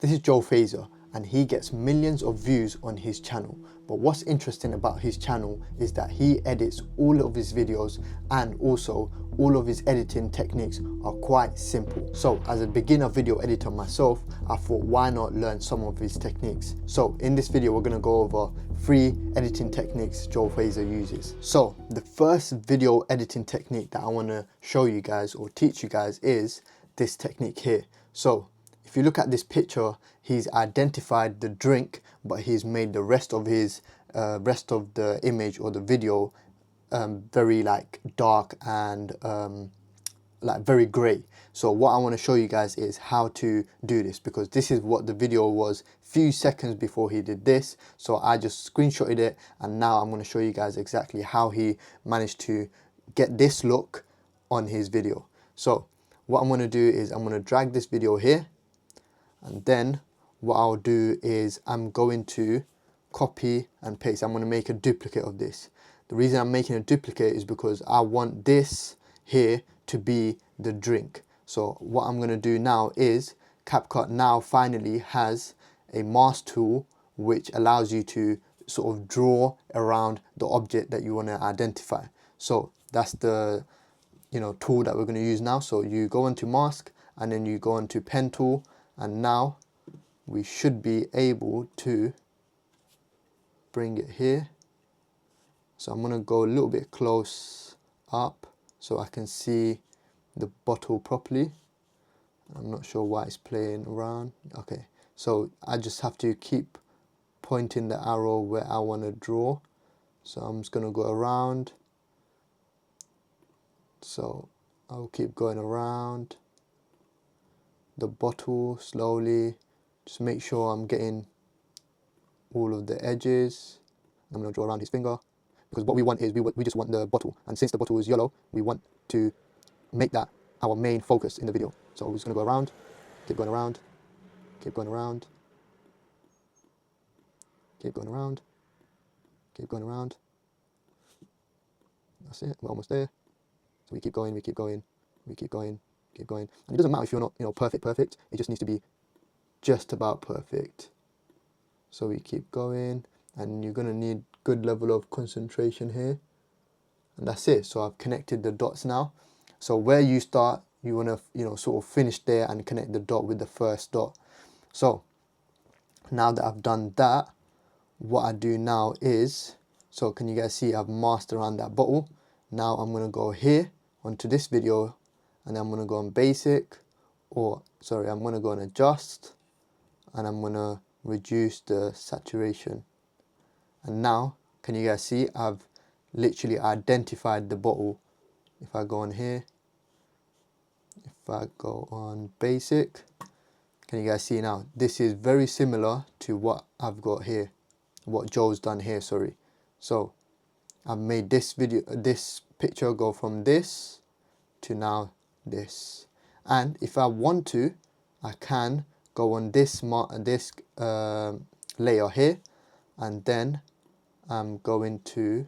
This is Joe Fazer, and he gets millions of views on his channel. But what's interesting about his channel is that he edits all of his videos, and also all of his editing techniques are quite simple. So as a beginner video editor myself, I thought why not learn some of his techniques. So in this video we're going to go over 3 editing techniques Joe Fazer uses. So the first video editing technique that I want to show you guys or teach you guys is this technique here. So if you look at this picture, he's identified the drink, but he's made the rest of his rest of the image or the video very like dark and like very grey. So what I want to show you guys is how to do this, because this is what the video was few seconds before he did this. So I just screenshotted it, and now I'm going to show you guys exactly how he managed to get this look on his video. So what I'm going to do is I'm going to drag this video here, and then what I'll do is I'm going to copy and paste. I'm going to make a duplicate of this. The reason I'm making a duplicate is because I want this here to be the drink. So what I'm going to do now is Capcut now finally has a mask tool which allows you to sort of draw around the object that you want to identify. So that's the tool that we're going to use now. So you go into mask and then you go into pen tool, and now we should be able to bring it here. So I'm going to go a little bit close up so I can see the bottle properly. I'm not sure why it's playing around. Okay, so I just have to keep pointing the arrow where I want to draw. So I'm just going to go around. So I'll keep going around the bottle slowly. Just make sure I'm getting all of the edges. I'm going to draw around his finger, because what we want is we just want the bottle, and since the bottle is yellow, we want to make that our main focus in the video. So we're just going to go around, keep going around, keep going around, keep going around, keep going around. That's it, we're almost there. So we keep going, we keep going, we keep going, keep going. And it doesn't matter if you're not perfect, it just needs to be just about perfect. So we keep going, and you're going to need good level of concentration here, and that's it. So I've connected the dots now. So where you start, you want to sort of finish there and connect the dot with the first dot. So now that I've done that, what I do now is, so can you guys see I've masked around that bottle. Now I'm going to go here onto this video, and I'm going to go on basic, or sorry, I'm going to go on adjust, and I'm going to reduce the saturation. And now can you guys see I've literally identified the bottle. If I go on here, if I go on basic, can you guys see now this is very similar to what I've got here, what Joe's done here, sorry. So I've made this picture go from this to now this, and if I want to, I can go on this layer here, and then I'm going to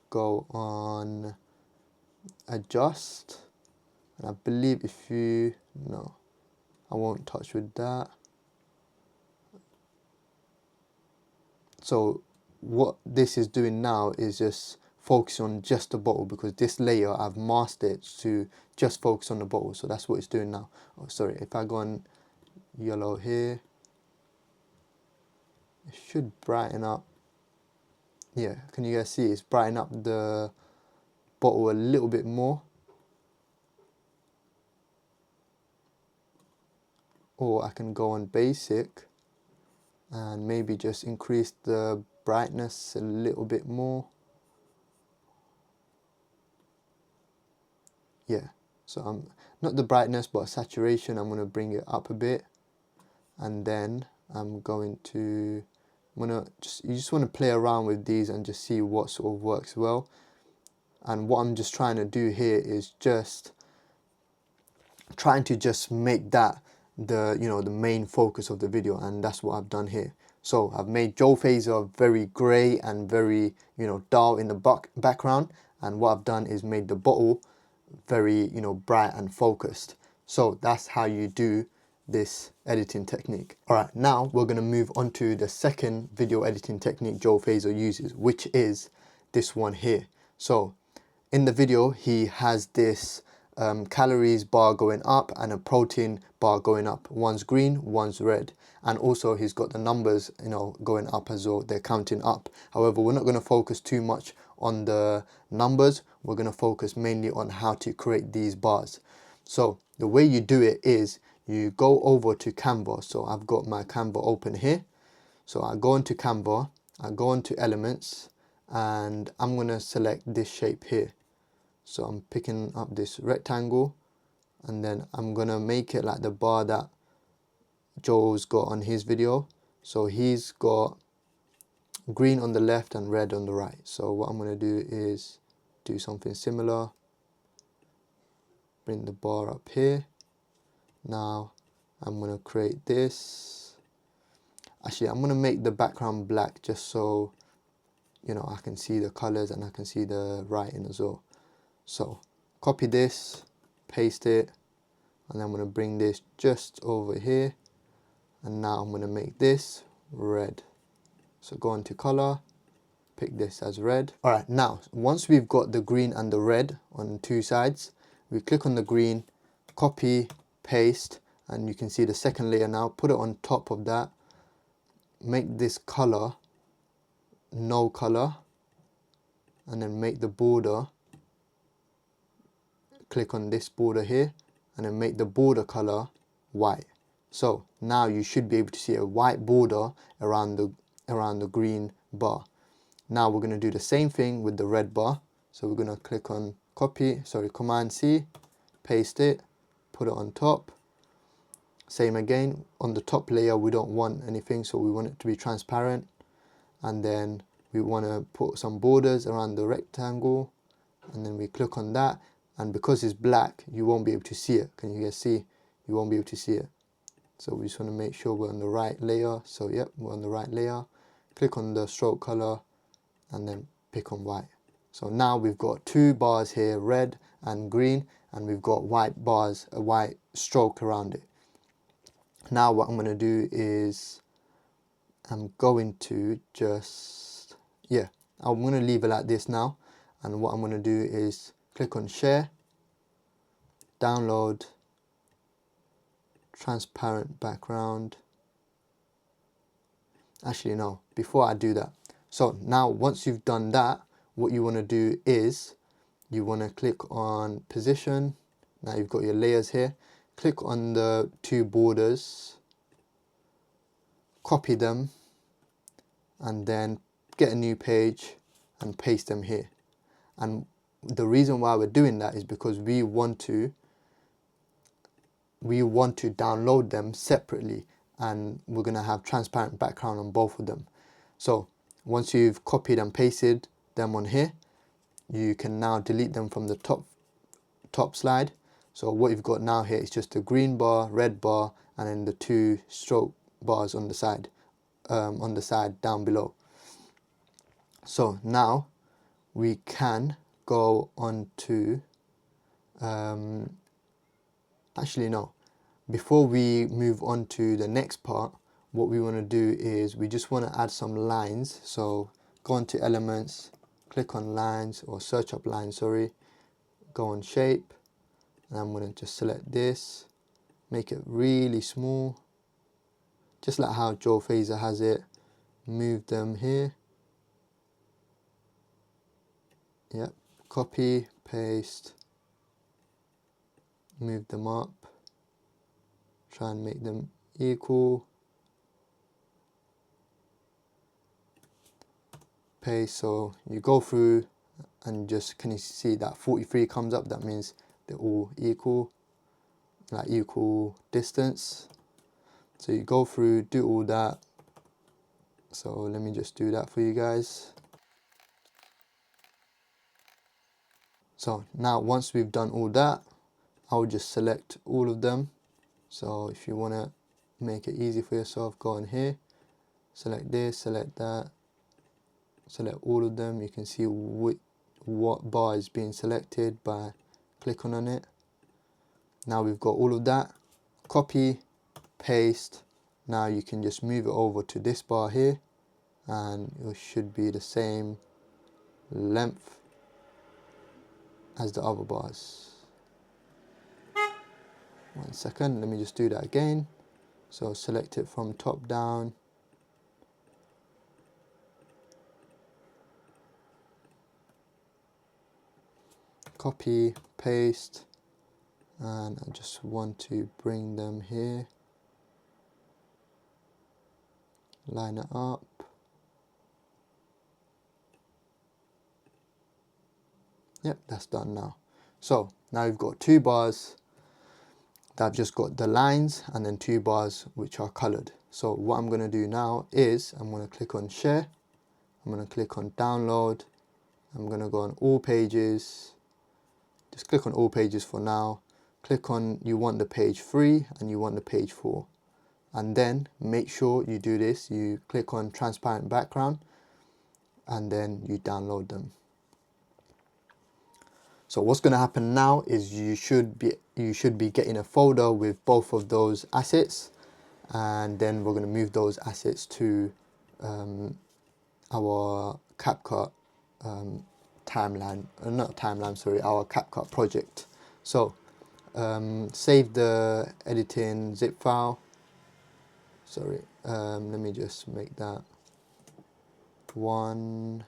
go on adjust, and I believe no, I won't touch with that. So what this is doing now is just focus on just the bottle, because this layer I've masked it to just focus on the bottle. So that's what it's doing now. Oh sorry, if I go on yellow here, it should brighten up. Yeah, can you guys see it's brighten up the bottle a little bit more. Or I can go on basic and maybe just increase the brightness a little bit more. Yeah, so I'm not the brightness but saturation, I'm going to bring it up a bit, and then I'm going to you just want to play around with these and just see what sort of works well. And what I'm just trying to do here is just trying to just make that the main focus of the video, and that's what I've done here. So I've made Joe Fazer very grey and very dull in the background, and what I've done is made the bottle very bright and focused. So that's how you do this editing technique. Alright, now we're going to move on to the second video editing technique Joe Fazer uses, which is this one here. So in the video he has this calories bar going up and a protein bar going up. One's green, one's red, and also he's got the numbers, you know, going up as well. They're counting up. However, we're not going to focus too much on the numbers. We're going to focus mainly on how to create these bars. So the way you do it is you go over to Canva. So I've got my Canva open here. So I go into Canva, I go into elements, and I'm going to select this shape here. So I'm picking up this rectangle, and then I'm going to make it like the bar that Joe's got on his video. So he's got green on the left and red on the right. So what I'm going to do is do something similar. Bring the bar up here. Now I'm going to create this. Actually, I'm going to make the background black just so, you know, I can see the colors and I can see the writing as well. So copy this, paste it, and I'm going to bring this just over here. And now I'm going to make this red. So go into color, pick this as red. Alright, now once we've got the green and the red on two sides, we click on the green, copy, paste, and you can see the second layer now. Put it on top of that. Make this color no color, and then make the border, click on this border here, and then make the border color white. So now you should be able to see a white border around the green bar. Now we're going to do the same thing with the red bar. So we're going to click on Command C, paste it, put it on top. Same again, on the top layer we don't want anything, so we want it to be transparent. And then we want to put some borders around the rectangle, and then we click on that, and because it's black you won't be able to see it. Can you guys see? You won't be able to see it. So we just want to make sure we're on the right layer. So yep, we're on the right layer. Click on the stroke color and then pick on white. So now we've got two bars here, red and green, and we've got white bars, a white stroke around it. Now what I'm going to do is I'm going to just, I'm going to leave it like this now. And what I'm going to do is click on share, download, transparent background. Actually no, before I do that. So now once you've done that, what you want to do is you want to click on position. Now you've got your layers here. Click on the two borders, copy them, and then get a new page and paste them here. And the reason why we're doing that is because we want to download them separately, and we're going to have transparent background on both of them. So once you've copied and pasted them on here, you can now delete them from the top slide. So what you've got now here is just a green bar, red bar, and then the two stroke bars on the side down below. So now we can go on to actually no, before we move on to the next part, what we want to do is we just want to add some lines. So go into elements, click on lines, or search up lines, sorry, go on shape, and I'm going to just select this, make it really small, just like how Joe Fazer has it. Move them here, yep, copy, paste, move them up, try and make them equal, paste. So you go through and just, can you see that 43 comes up? That means they're all equal, like equal distance. So you go through, do all that. So let me just do that for you guys. So now once we've done all that, I'll just select all of them. So if you want to make it easy for yourself, go on here, select this, select that, select all of them. You can see what bar is being selected by clicking on it. Now we've got all of that. Copy, paste. Now you can just move it over to this bar here, and it should be the same length as the other bars. 1 second, let me just do that again. So select it from top down. Copy, paste, and I just want to bring them here. Line it up. Yep, that's done now. So now we've got 2 bars that have just got the lines, and then 2 bars which are colored. So what I'm going to do now is I'm going to click on share, I'm going to click on download, I'm going to go on all pages, just click on all pages for now, click on you want the page 3 and you want the page 4, and then make sure you do this, you click on transparent background and then you download them. So what's going to happen now is you should be getting a folder with both of those assets, and then we're going to move those assets to our Capcut timeline, not timeline, sorry, our Capcut project. So save the editing zip file. Sorry, let me just make that 1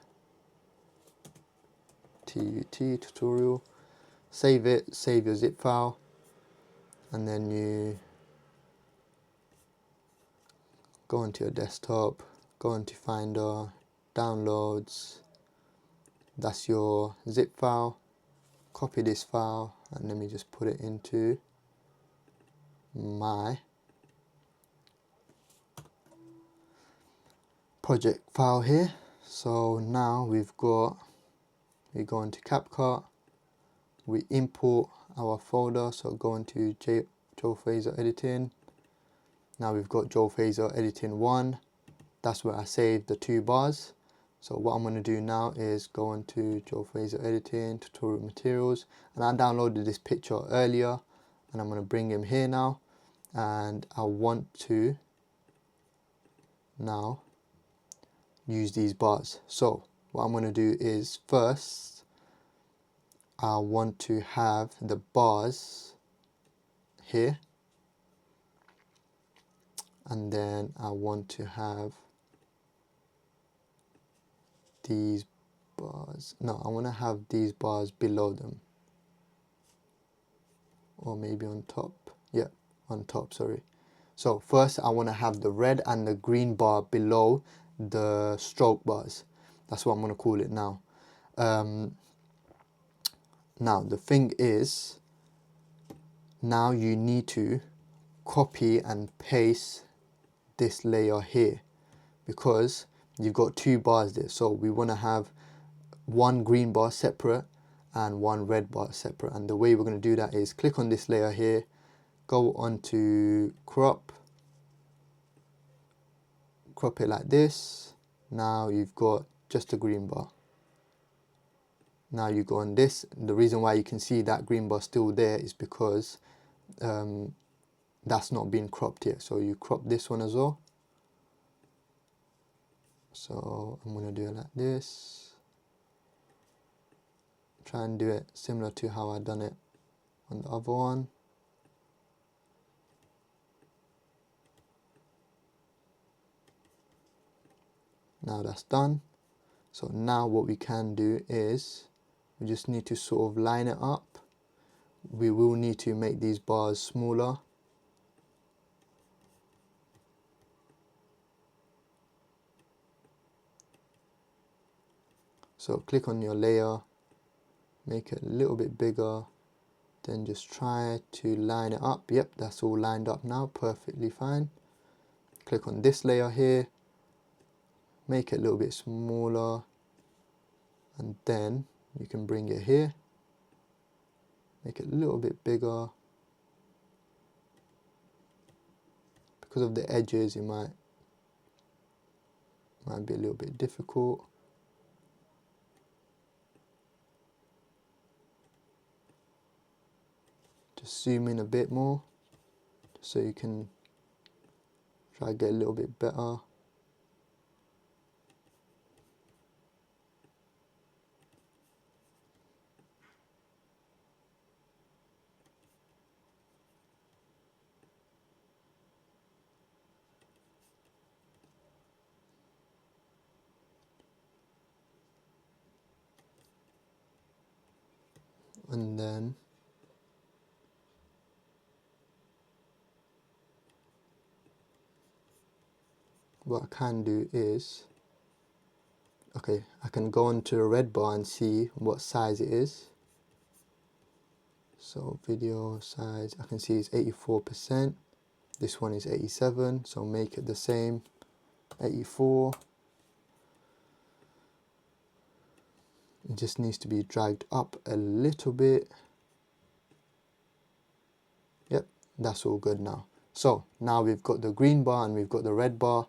TUT tutorial. Save it, save your zip file, and then you go into your desktop, go into Finder, downloads, that's your zip file. Copy this file and let me just put it into my project file here. So now we go into Capcut, we import our folder, so go into Joe Fazer editing. Now we've got Joe Fazer editing 1, that's where I saved the 2 bars. So what I'm going to do now is go into Joe Fazer editing, tutorial materials, and I downloaded this picture earlier, and I'm going to bring him here now, and I want to now use these bars. So what I'm going to do is first I want to have the bars here, and then I want to have these bars, no, I want to have these bars below them, or maybe on top, yeah, on top, sorry. So first I want to have the red and the green bar below the stroke bars, that's what I'm going to call it now. Now the thing is, now you need to copy and paste this layer here, because you've got 2 bars there, so we want to have 1 green bar separate and 1 red bar separate, and the way we're going to do that is click on this layer here, go on to crop it like this. Now you've got just a green bar. Now you go on this, the reason why you can see that green bar still there is because that's not been cropped yet, so you crop this one as well. So I'm going to do it like this, try and do it similar to how I done it on the other one. Now that's done. So now what we can do is we just need to sort of line it up. We will need to make these bars smaller. So click on your layer, make it a little bit bigger, then just try to line it up. Yep, that's all lined up now, perfectly fine. Click on this layer here, make it a little bit smaller, and then you can bring it here, make it a little bit bigger. Because of the edges, it might be a little bit difficult. Just zoom in a bit more, so you can Try to get a little bit better. And then what I can do is, okay, I can go into the red bar and see what size it is. So video size, I can see it's 84%. This one is 87, so make it the same, 84. It just needs to be dragged up a little bit. Yep, that's all good now. So now we've got the green bar and we've got the red bar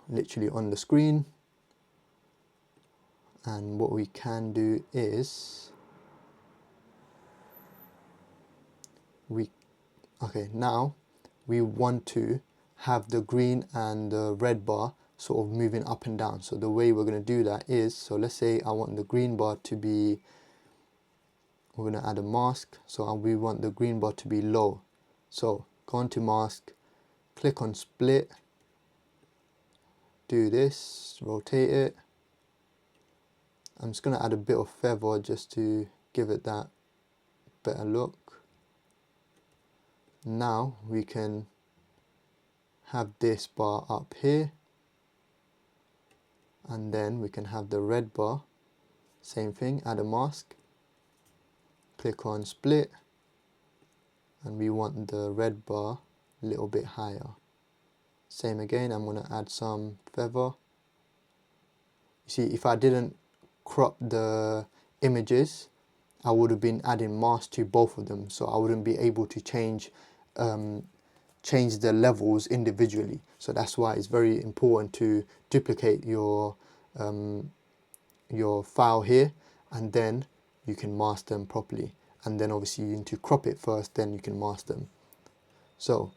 literally on the screen. And what we can do is, now we want to have the green and the red bar sort of moving up and down. So the way we're going to do that is, so let's say I want the green bar to be, we're going to add a mask, so we want the green bar to be low. So go into mask, click on split, do this, rotate it. I'm just going to add a bit of feather just to give it that better look. Now we can have this bar up here, and then we can have the red bar, same thing, add a mask, click on split, and we want the red bar a little bit higher. Same again, I'm going to add some feather. You see, if I didn't crop the images, I would have been adding mask to both of them, so I wouldn't be able to change the levels individually. So that's why it's very important to duplicate your file here, and then you can mask them properly. And then obviously you need to crop it first, then you can mask them. So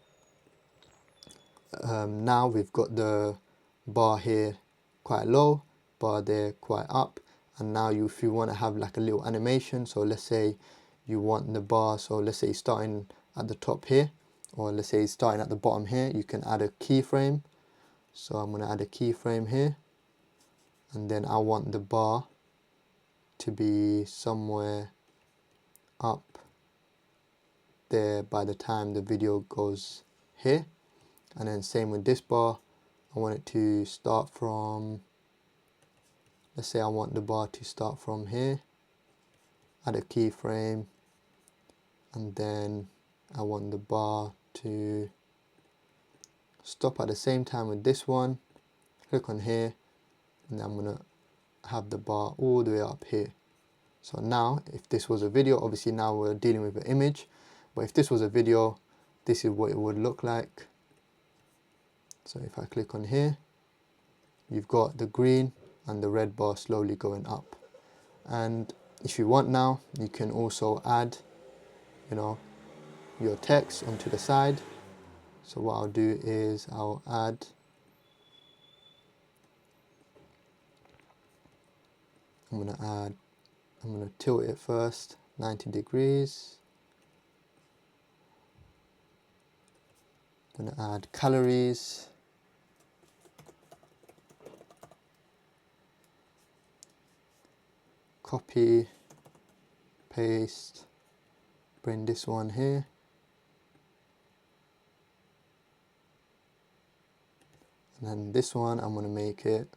now we've got the bar here quite low, bar there quite up. And now if you want to have like a little animation, so let's say you want the bar, so let's say starting at the top here, or let's say starting at the bottom here, you can add a keyframe. So I'm going to add a keyframe here, and then I want the bar to be somewhere up there by the time the video goes here. And then same with this bar, I want it to start from, let's say I want the bar to start from here, add a keyframe, and then I want the bar to stop at the same time with this one. Click on here, and then I'm going to have the bar all the way up here. So now if this was a video, obviously now we're dealing with an image, but if this was a video, this is what it would look like. So if I click on here, you've got the green and the red bar slowly going up. And if you want now, you can also add, your text onto the side. So what I'll do is I'm going to tilt it first 90 degrees. I'm going to add calories. Copy, paste, bring this one here. And then this one, I'm going to make it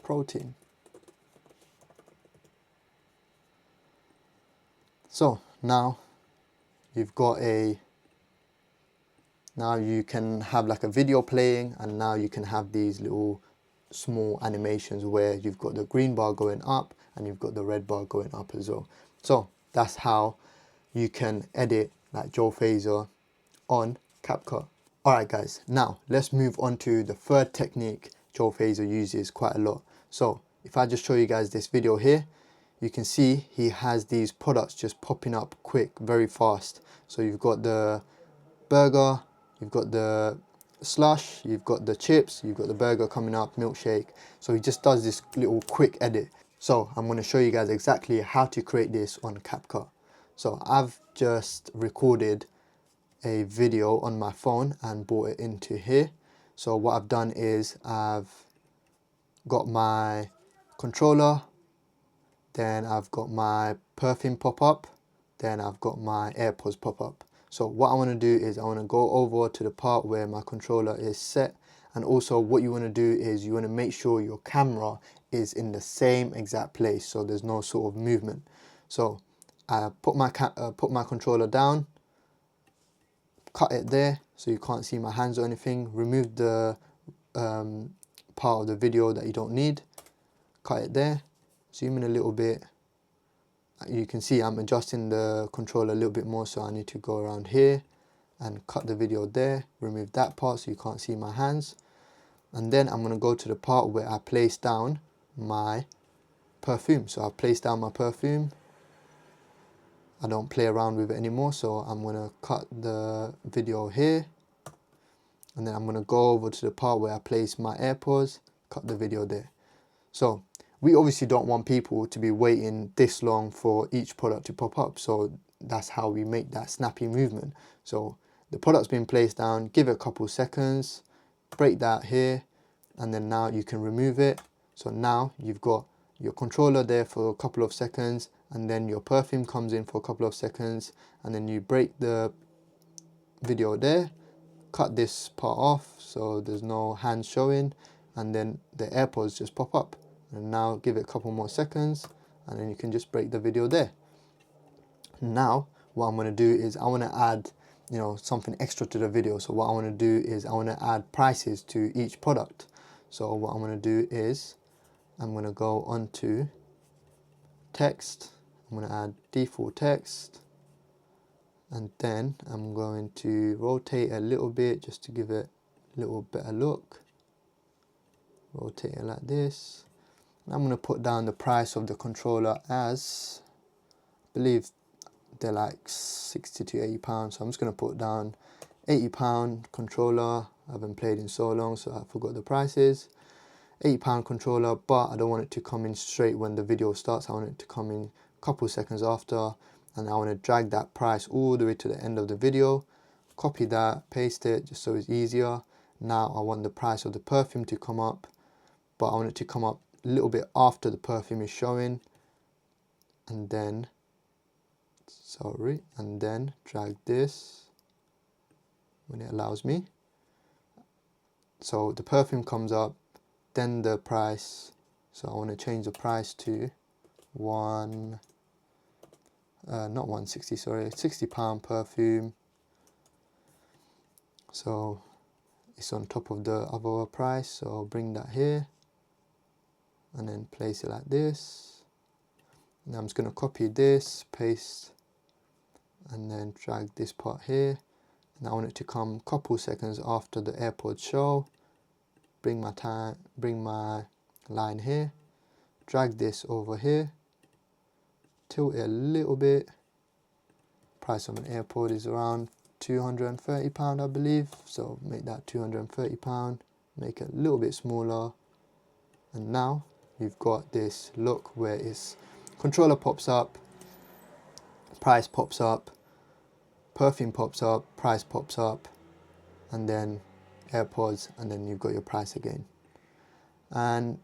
protein. So now you've got now you can have like a video playing, and now you can have these little small animations where you've got the green bar going up and you've got the red bar going up as well. So that's how you can edit like Joe Fazer on Capcut. Alright guys, now let's move on to the third technique Joe Fazer uses quite a lot. So if I just show you guys this video here, you can see he has these products just popping up quick, very fast. So you've got the burger, you've got the slush, you've got the chips, you've got the burger coming up, milkshake. So he just does this little quick edit. So I'm going to show you guys exactly how to create this on CapCut. So I've just recorded a video on my phone and brought it into here. So what I've done is I've got my controller, then I've got my perfume pop-up, then I've got my AirPods pop-up. So what I want to do is I want to go over to the part where my controller is set, and also what you want to do is you want to make sure your camera is in the same exact place, so there's no sort of movement. So I put my controller down, cut it there so you can't see my hands or anything, remove the part of the video that you don't need, cut it there, zoom in a little bit. You can see I'm adjusting the controller a little bit more, so I need to go around here and cut the video there, remove that part so you can't see my hands. And then I'm going to go to the part where I place down my perfume. So I place down my perfume. I don't play around with it anymore, so I'm going to cut the video here. And then I'm going to go over to the part where I place my AirPods, cut the video there. So we obviously don't want people to be waiting this long for each product to pop up. So that's how we make that snappy movement. So the product's been placed down, give it a couple seconds, break that here, and then now you can remove it. So now you've got your controller there for a couple of seconds, and then your perfume comes in for a couple of seconds, and then you break the video there, cut this part off so there's no hands showing, and then the AirPods just pop up. And now give it a couple more seconds, and then you can just break the video there. Now what I'm going to do is I want to add something extra to the video. So what I want to do is I want to add prices to each product. So what I'm going to do is I'm going to go onto text, I'm going to add default text, and then I'm going to rotate a little bit just to give it a little better look. Rotate it like this. I'm going to put down the price of the controller as, I believe they're like 60 to 80 pounds. So I'm just going to put down 80 pound controller. I haven't played in so long, so I forgot the prices. 80 pound controller, but I don't want it to come in straight when the video starts. I want it to come in a couple seconds after, and I want to drag that price all the way to the end of the video. Copy that, paste it, just so it's easier. Now I want the price of the perfume to come up, but I want it to come up a little bit after the perfume is showing, and then drag this when it allows me. So the perfume comes up, then the price. So I want to change the price to not 160, sorry, 60 pound perfume. So it's on top of the other price, so I'll bring that here and then place it like this. Now I'm just going to copy this, paste, and then drag this part here. And I want it to come a couple seconds after the AirPods show. Bring my line here, drag this over here, tilt it a little bit. Price of an AirPod is around £230, I believe. So make that £230, make it a little bit smaller. And now you've got this look where it's controller pops up, price pops up, perfume pops up, price pops up, and then AirPods, and then you've got your price again. And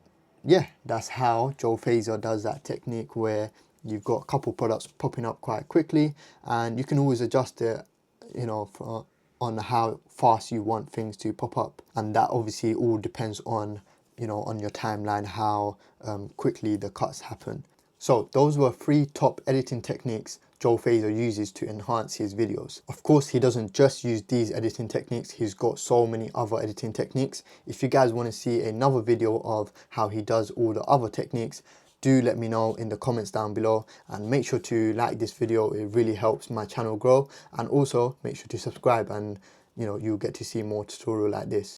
yeah, that's how Joe Fazer does that technique where you've got a couple products popping up quite quickly, and you can always adjust it, on how fast you want things to pop up. And that obviously all depends on on your timeline, how quickly the cuts happen. So those were 3 top editing techniques Joe Fazer uses to enhance his videos. Of course, he doesn't just use these editing techniques, he's got so many other editing techniques. If you guys want to see another video of how he does all the other techniques, do let me know in the comments down below, and make sure to like this video. It really helps my channel grow, and also make sure to subscribe, and you'll get to see more tutorial like this.